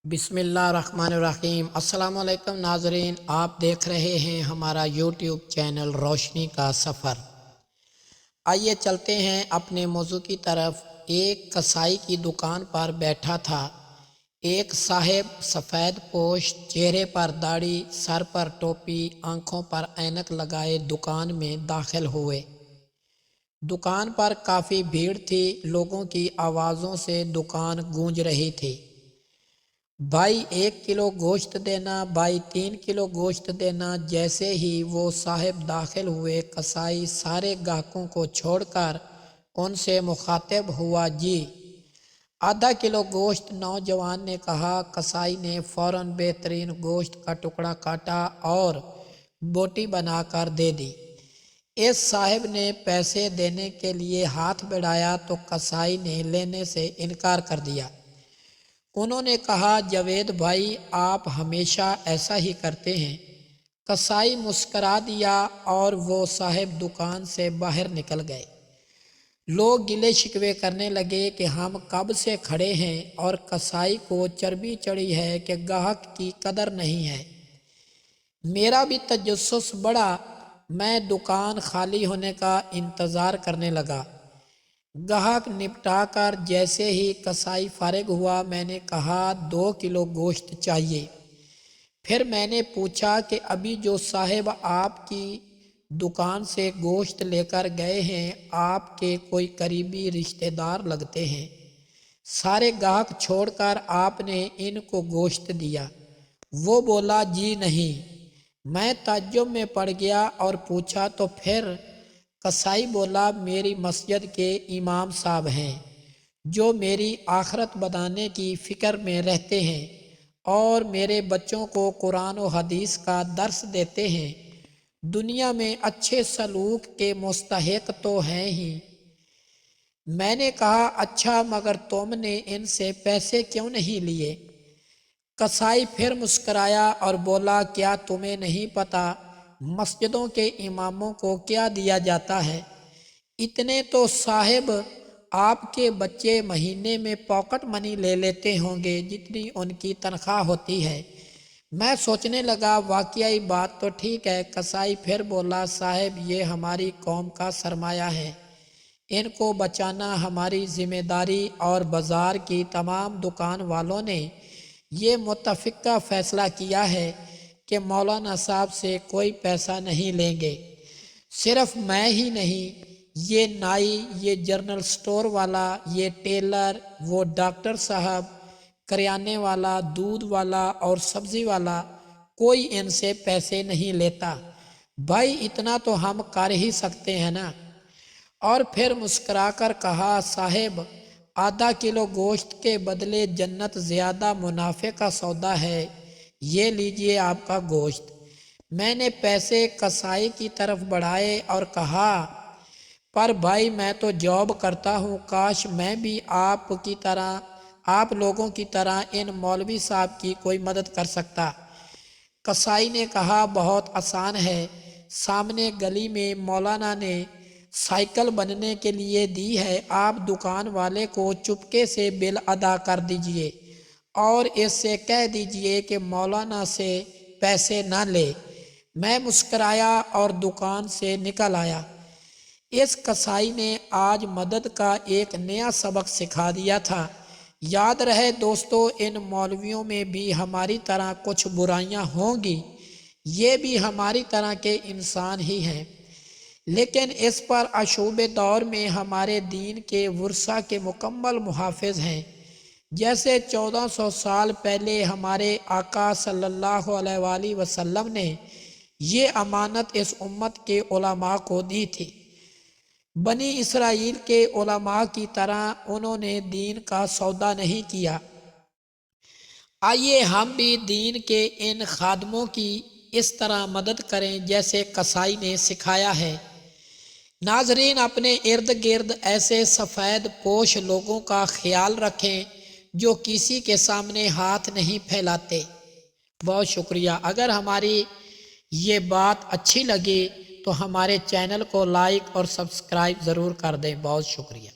بسم اللہ الرحمن الرحیم۔ السلام علیکم ناظرین، آپ دیکھ رہے ہیں ہمارا یوٹیوب چینل روشنی کا سفر۔ آئیے چلتے ہیں اپنے موضوع کی طرف۔ ایک کسائی کی دکان پر بیٹھا تھا ایک صاحب، سفید پوش، چہرے پر داڑھی، سر پر ٹوپی، آنکھوں پر اینک لگائے دکان میں داخل ہوئے۔ دکان پر کافی بھیڑ تھی، لوگوں کی آوازوں سے دکان گونج رہی تھی۔ بھائی 1 کلو گوشت دینا، بھائی 3 کلو گوشت دینا۔ جیسے ہی وہ صاحب داخل ہوئے، کسائی سارے گاہکوں کو چھوڑ کر ان سے مخاطب ہوا، جی ½ کلو گوشت۔ نوجوان نے کہا۔ کسائی نے فوراً بہترین گوشت کا ٹکڑا کاٹا اور بوٹی بنا کر دے دی۔ اس صاحب نے پیسے دینے کے لیے ہاتھ بڑھایا تو کسائی نے لینے سے انکار کر دیا۔ انہوں نے کہا، جاوید بھائی آپ ہمیشہ ایسا ہی کرتے ہیں۔ کسائی مسکرا دیا اور وہ صاحب دکان سے باہر نکل گئے۔ لوگ گلے شکوے کرنے لگے کہ ہم کب سے کھڑے ہیں اور کسائی کو چربی چڑھی ہے کہ گاہک کی قدر نہیں ہے۔ میرا بھی تجسس بڑھا، میں دکان خالی ہونے کا انتظار کرنے لگا۔ گاہک نپٹا کر جیسے ہی کسائی فارغ ہوا، میں نے کہا 2 کلو گوشت چاہیے۔ پھر میں نے پوچھا کہ ابھی جو صاحب آپ کی دکان سے گوشت لے کر گئے ہیں، آپ کے کوئی قریبی رشتہ دار لگتے ہیں؟ سارے گاہک چھوڑ کر آپ نے ان کو گوشت دیا؟ وہ بولا، جی نہیں۔ میں تعجب میں پڑ گیا اور پوچھا، تو پھر؟ کسائی بولا، میری مسجد کے امام صاحب ہیں جو میری آخرت بنانے کی فکر میں رہتے ہیں اور میرے بچوں کو قرآن و حدیث کا درس دیتے ہیں۔ دنیا میں اچھے سلوک کے مستحق تو ہیں ہی۔ میں نے کہا، اچھا مگر تم نے ان سے پیسے کیوں نہیں لیے؟ کسائی پھر مسکرایا اور بولا، کیا تمہیں نہیں پتہ مسجدوں کے اماموں کو کیا دیا جاتا ہے؟ اتنے تو صاحب آپ کے بچے مہینے میں پاکٹ منی لے لیتے ہوں گے جتنی ان کی تنخواہ ہوتی ہے۔ میں سوچنے لگا، واقعی بات تو ٹھیک ہے۔ کسائی پھر بولا، صاحب یہ ہماری قوم کا سرمایہ ہے، ان کو بچانا ہماری ذمہ داری، اور بازار کی تمام دکان والوں نے یہ متفقہ فیصلہ کیا ہے کہ مولانا صاحب سے کوئی پیسہ نہیں لیں گے۔ صرف میں ہی نہیں، یہ نائی، یہ جنرل سٹور والا، یہ ٹیلر، وہ ڈاکٹر صاحب، کریانے والا، دودھ والا اور سبزی والا، کوئی ان سے پیسے نہیں لیتا۔ بھائی اتنا تو ہم کر ہی سکتے ہیں نا۔ اور پھر مسکرا کر کہا، صاحب ½ کلو گوشت کے بدلے جنت زیادہ منافع کا سودا ہے، یہ لیجئے آپ کا گوشت۔ میں نے پیسے کسائی کی طرف بڑھائے اور کہا، پر بھائی میں تو جاب کرتا ہوں، کاش میں بھی آپ لوگوں کی طرح ان مولوی صاحب کی کوئی مدد کر سکتا۔ کسائی نے کہا، بہت آسان ہے، سامنے گلی میں مولانا نے سائیکل بننے کے لیے دی ہے، آپ دکان والے کو چپکے سے بل ادا کر دیجئے اور اس سے کہہ دیجئے کہ مولانا سے پیسے نہ لے۔ میں مسکرایا اور دکان سے نکل آیا۔ اس کسائی نے آج مدد کا ایک نیا سبق سکھا دیا تھا۔ یاد رہے دوستو، ان مولویوں میں بھی ہماری طرح کچھ برائیاں ہوں گی، یہ بھی ہماری طرح کے انسان ہی ہیں، لیکن اس پر اشوب دور میں ہمارے دین کے ورثہ کے مکمل محافظ ہیں۔ جیسے 1400 سال پہلے ہمارے آقا صلی اللہ علیہ وآلہ وسلم نے یہ امانت اس امت کے علماء کو دی تھی۔ بنی اسرائیل کے علماء کی طرح انہوں نے دین کا سودا نہیں کیا۔ آئیے ہم بھی دین کے ان خادموں کی اس طرح مدد کریں جیسے کسائی نے سکھایا ہے۔ ناظرین، اپنے ارد گرد ایسے سفید پوش لوگوں کا خیال رکھیں جو کسی کے سامنے ہاتھ نہیں پھیلاتے۔ بہت شکریہ۔ اگر ہماری یہ بات اچھی لگی تو ہمارے چینل کو لائک اور سبسکرائب ضرور کر دیں۔ بہت شکریہ۔